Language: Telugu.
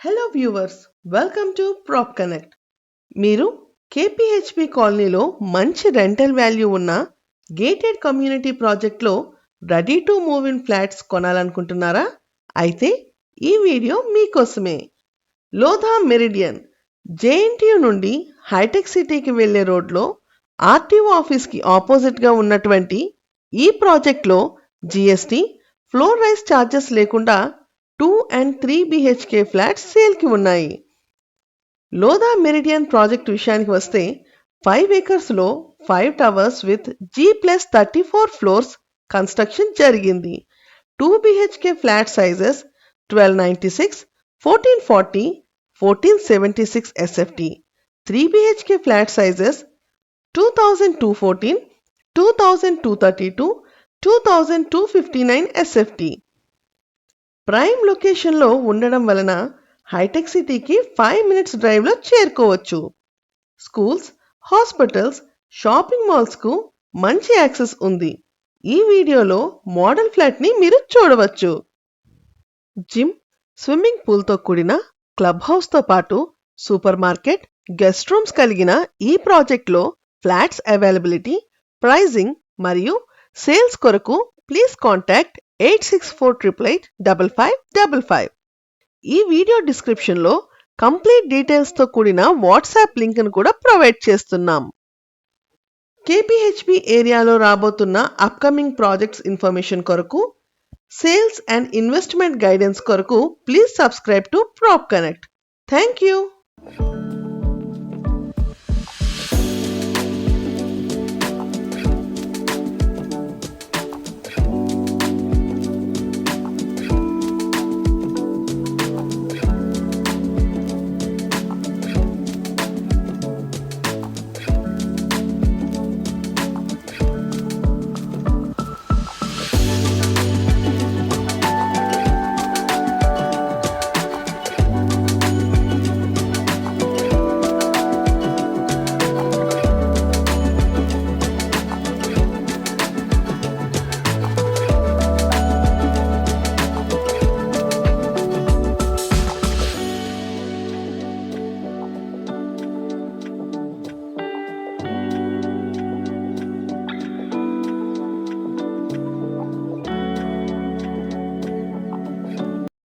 Hello viewers, welcome to Prop Connect. మీరు కేపీహెచ్పి కాలనీలో మంచి రెంటల్ వాల్యూ ఉన్న గేటెడ్ కమ్యూనిటీ ప్రాజెక్ట్లో ready to move in flats కొనాలనుకుంటున్నారా? అయితే ఈ వీడియో మీకోసమే. లోధా మెరిడియన్ జేఎన్టీయూ నుండి హైటెక్ సిటీకి వెళ్లే రోడ్లో ఆర్టీఓ ఆఫీస్కి ఆపోజిట్గా ఉన్నటువంటి ఈ ప్రాజెక్ట్లో జిఎస్టీ, ఫ్లోర్ రైజ్ ఛార్జెస్ లేకుండా 2 and 3 BHK ఫ్లాట్స్ సేల్కి ఉన్నాయి. లోధా మెరిడియన్ ప్రాజెక్ట్ విషయానికి వస్తే 5 acresలో 5 towers with G+34 floors construction జరిగింది. 2 BHK flat sizes 1296, 1440, 1476 SFT. 3 BHK flat sizes 2214, 2232, 2259 SFT. Prime లొకేషన్లో ఉండడం వలన హైటెక్ సిటీకి 5 minutes డ్రైవ్లో చేరుకోవచ్చు. స్కూల్స్, హాస్పిటల్స్, షాపింగ్ మాల్స్కు మంచి యాక్సెస్ ఉంది. ఈ వీడియోలో మోడల్ ఫ్లాట్ని మీరు చూడవచ్చు. జిమ్, స్విమ్మింగ్ పూల్తో కూడిన క్లబ్ హౌస్తో పాటు సూపర్ మార్కెట్, గెస్ట్ రూమ్స్ కలిగిన ఈ ప్రాజెక్ట్లో ఫ్లాట్స్ అవైలబిలిటీ, ప్రైజింగ్ మరియు సేల్స్ కొరకు ప్లీజ్ కాంటాక్ట్ 8648885555. ఈ వీడియో డిస్క్రిప్షన్లో కంప్లీట్ డీటెయిల్స్తో కూడిన వాట్సాప్ లింక్ను కూడా ప్రొవైడ్ చేస్తున్నాం. కేపీహెచ్పి ఏరియాలో రాబోతున్న అప్కమింగ్ ప్రాజెక్ట్స్ ఇన్ఫర్మేషన్ కొరకు, సేల్స్ అండ్ ఇన్వెస్ట్మెంట్ గైడెన్స్ కొరకు please subscribe to Prop Connect. Thank you.